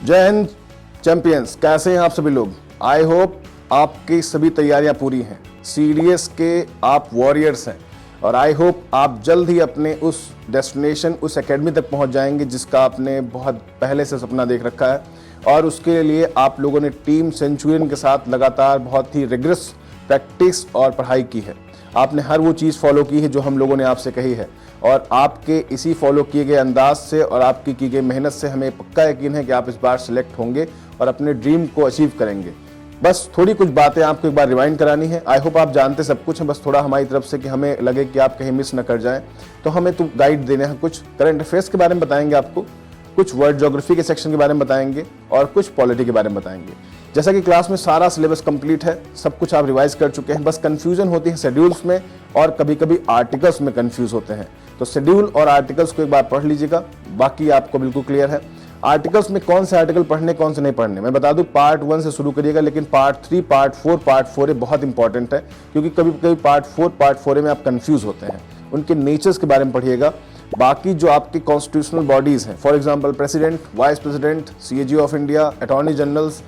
जय हिंद चैंपियंस, कैसे हैं आप सभी लोग। आई होप आपकी सभी तैयारियां पूरी हैं। सीडीएस के आप वॉरियर्स हैं और आई होप आप जल्द ही अपने उस डेस्टिनेशन, उस एकेडमी तक पहुंच जाएंगे जिसका आपने बहुत पहले से सपना देख रखा है। और उसके लिए आप लोगों ने टीम सेंचुरियन के साथ लगातार बहुत ही रिग्रेस प्रैक्टिस और पढ़ाई की है। आपने हर वो चीज़ फॉलो की है जो हम लोगों ने आपसे कही है और आपके इसी फॉलो किए गए अंदाज से और आपकी की गई मेहनत से हमें पक्का यकीन है कि आप इस बार सिलेक्ट होंगे और अपने ड्रीम को अचीव करेंगे। बस थोड़ी कुछ बातें आपको एक बार रिवाइंड करानी है। आई होप आप जानते सब कुछ है, बस थोड़ा हमारी तरफ से कि हमें लगे कि आप कहीं मिस न कर जाएं, तो हमें तो गाइड देने हैं। कुछ करंट अफेयर्स के बारे में बताएंगे आपको, कुछ वर्ल्ड ज्योग्राफी के सेक्शन के बारे में बताएंगे और कुछ पॉलिटी के बारे में बताएंगे। जैसा कि क्लास में सारा सिलेबस कंप्लीट है, सब कुछ आप रिवाइज कर चुके हैं, बस कंफ्यूजन होती है शेड्यूल्स में और कभी कभी आर्टिकल्स में कंफ्यूज होते हैं। तो शेड्यूल और आर्टिकल्स को एक बार पढ़ लीजिएगा, बाकी आपको बिल्कुल क्लियर है। आर्टिकल्स में कौन से आर्टिकल पढ़ने, कौन से नहीं पढ़ने, मैं बता दूं पार्ट 1 से शुरू करिएगा, लेकिन पार्ट 3, पार्ट 4 बहुत इंपॉर्टेंट है क्योंकि कभी कभी पार्ट 4 में आप कंफ्यूज होते हैं। उनके नेचर्स के बारे में पढ़िएगा। बाकी जो आपके कॉन्स्टिट्यूशनल बॉडीज हैं, for example president, vice president, CAG of India, attorney generals,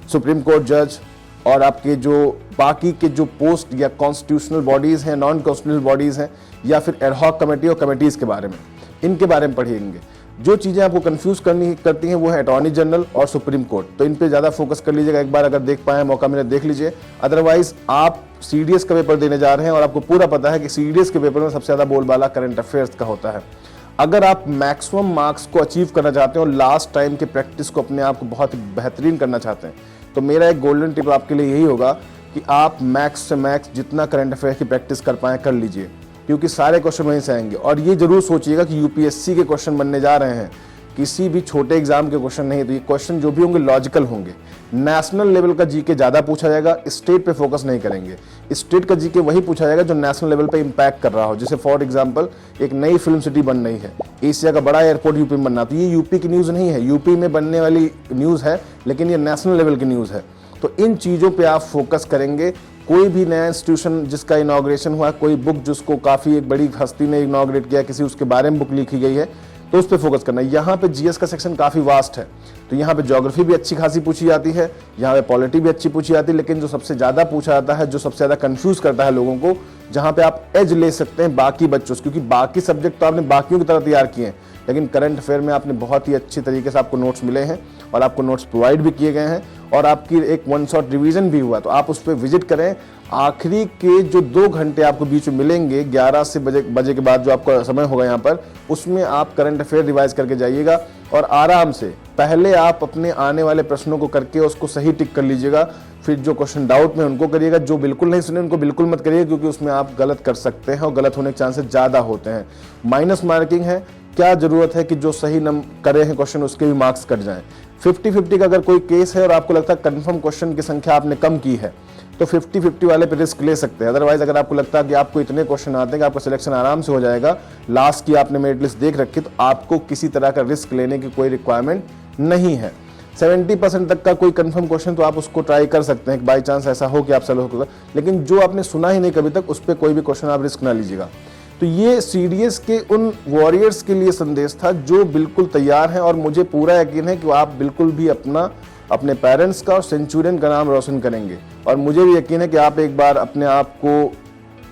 supreme court जज और आपके जो बाकी के जो पोस्ट या कॉन्स्टिट्यूशनल बॉडीज हैं, नॉन कॉन्स्टिट्यूशनल बॉडीज हैं या फिर एडहॉक कमेटी और कमेटीज के बारे में, इनके बारे में पढ़िएंगे। जो चीज़ें आपको कंफ्यूज करती हैं वो है अटॉर्नी जनरल और सुप्रीम कोर्ट, तो इन पे ज़्यादा फोकस कर लीजिएगा। एक बार अगर देख पाए, मौका मिले देख लीजिए। अदरवाइज आप सीडीएस का पेपर देने जा रहे हैं और आपको पूरा पता है कि सीडीएस के पेपर में सबसे ज़्यादा बोलबाला करंट अफेयर्स का होता है। अगर आप मैक्सिमम मार्क्स को अचीव करना चाहते हैं और लास्ट टाइम के प्रैक्टिस को अपने आप को बहुत बेहतरीन करना चाहते हैं, तो मेरा एक गोल्डन टिप आपके लिए यही होगा कि आप मैक्स से मैक्स जितना करंट अफेयर की प्रैक्टिस कर पाएँ कर लीजिए, क्योंकि सारे क्वेश्चन वहीं से आएंगे। और ये जरूर सोचिएगा कि यूपीएससी के क्वेश्चन बनने जा रहे हैं, किसी भी छोटे एग्जाम के क्वेश्चन नहीं। तो ये क्वेश्चन जो भी होंगे लॉजिकल होंगे। नेशनल लेवल का जीके ज़्यादा पूछा जाएगा, स्टेट पे फोकस नहीं करेंगे। स्टेट का जीके वही पूछा जाएगा जो नेशनल लेवल पे इम्पैक्ट कर रहा हो। जैसे फॉर एग्जांपल एक नई फिल्म सिटी बन रही है, एशिया का बड़ा एयरपोर्ट यूपी में बनना, तो ये यूपी की न्यूज़ नहीं है, यूपी में बनने वाली न्यूज़ है, लेकिन ये नेशनल लेवल की न्यूज़ है। तो इन चीज़ों पे आप फोकस करेंगे। कोई भी नया इंस्टीट्यूशन जिसका इनॉग्रेशन हुआ, कोई बुक जिसको काफ़ी एक बड़ी हस्ती ने इनॉग्रेट किया, किसी उसके बारे में बुक लिखी गई है, तो उस पर फोकस करना है। यहाँ पे जीएस का सेक्शन काफ़ी वास्ट है, तो यहाँ पे ज्योग्राफी भी अच्छी खासी पूछी जाती है, यहाँ पे पॉलिटी भी अच्छी पूछी जाती है, लेकिन जो सबसे ज़्यादा पूछा जाता है, जो सबसे ज़्यादा कंफ्यूज करता है लोगों को, जहाँ पे आप एज ले सकते हैं बाकी बच्चों से, क्योंकि बाकी सब्जेक्ट तो आपने बाकियों की तरह तैयार किए हैं, लेकिन करंट अफेयर में आपने बहुत ही अच्छी तरीके से आपको नोट्स मिले हैं और आपको नोट्स प्रोवाइड भी किए गए हैं और आपकी एक 1 शॉट रिवीजन भी हुआ। तो आप उस पर विजिट करें। आखिरी के जो 2 घंटे आपको बीच में मिलेंगे 11 से बजे के बाद जो आपका समय होगा यहाँ पर, उसमें आप करंट अफेयर रिवाइज करके जाइएगा और आराम से पहले आप अपने आने वाले प्रश्नों को करके उसको सही टिक कर लीजिएगा। फिर जो क्वेश्चन डाउट में उनको करिएगा, जो बिल्कुल नहीं सुने उनको बिल्कुल मत करिएगा, क्योंकि उसमें आप गलत कर सकते हैं और गलत होने के चांसेस ज़्यादा होते हैं। माइनस मार्किंग है, क्या जरूरत है कि जो सही करे हैं क्वेश्चन उसके भी मार्क्स कट जाएं। 50-50 का अगर कोई केस है और आपको लगता है कंफर्म क्वेश्चन की संख्या आपने कम की है, तो 50-50 वाले पे रिस्क ले सकते हैं। अदरवाइज अगर आपको लगता है कि आपको इतने क्वेश्चन आते हैं कि आपका सिलेक्शन आराम से हो जाएगा, लास्ट की आपने मेरिट लिस्ट देख रखी, तो आपको किसी तरह का रिस्क लेने की कोई रिक्वायरमेंट नहीं है। 70% तक का कोई कंफर्म क्वेश्चन तो आप उसको ट्राई कर सकते हैं, बाई चांस ऐसा हो कि आप सेलेक्ट होगा, लेकिन जो आपने सुना ही नहीं कभी तक, उस पर कोई भी क्वेश्चन आप रिस्क ना लीजिएगा। तो ये सीडीएस के उन वॉरियर्स के लिए संदेश था जो बिल्कुल तैयार हैं और मुझे पूरा यकीन है कि आप बिल्कुल भी अपने पेरेंट्स का और सेंचुरियन का नाम रोशन करेंगे। और मुझे भी यकीन है कि आप एक बार अपने आप को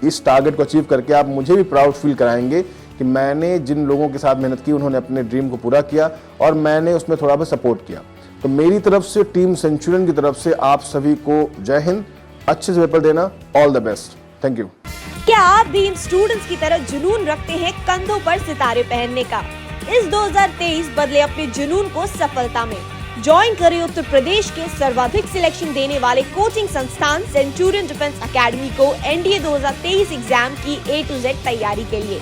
इस टारगेट को अचीव करके आप मुझे भी प्राउड फील कराएंगे कि मैंने जिन लोगों के साथ मेहनत की उन्होंने अपने ड्रीम को पूरा किया और मैंने उसमें थोड़ा बहुत सपोर्ट किया। तो मेरी तरफ से, टीम सेंचुरियन की तरफ से आप सभी को जय हिंद, अच्छे से पेपर देना, all the best, thank you. क्या आप भी इन स्टूडेंट्स की तरह जुनून रखते हैं कंधों पर सितारे पहनने का? इस 2023 बदले अपने जुनून को सफलता में। ज्वाइन करें उत्तर प्रदेश के सर्वाधिक सिलेक्शन देने वाले कोचिंग संस्थान सेंचुरियन डिफेंस एकेडमी को एनडीए 2023 एग्जाम की A to Z तैयारी के लिए।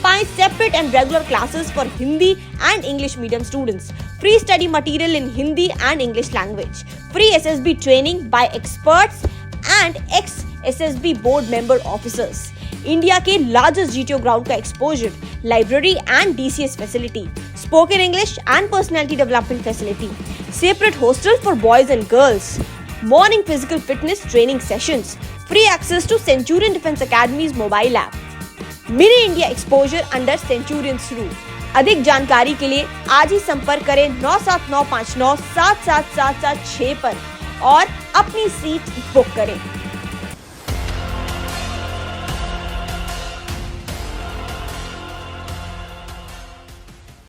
पाएं separate and regular classes for Hindi and English medium students, free study material in Hindi and English language, free SSB training bye experts and x SSB board member officers, India के largest GTO ground का exposure, library and DCS facility, spoken English and personality development facility, separate hostel for boys and girls, morning physical fitness training sessions, free access to Centurion defence academies mobile app, Mini India exposure under Centurion's rule, अधिक जानकारी के लिए आज ही संपर्क करें 97959 77776 पर और अपनी सीट बुक करें।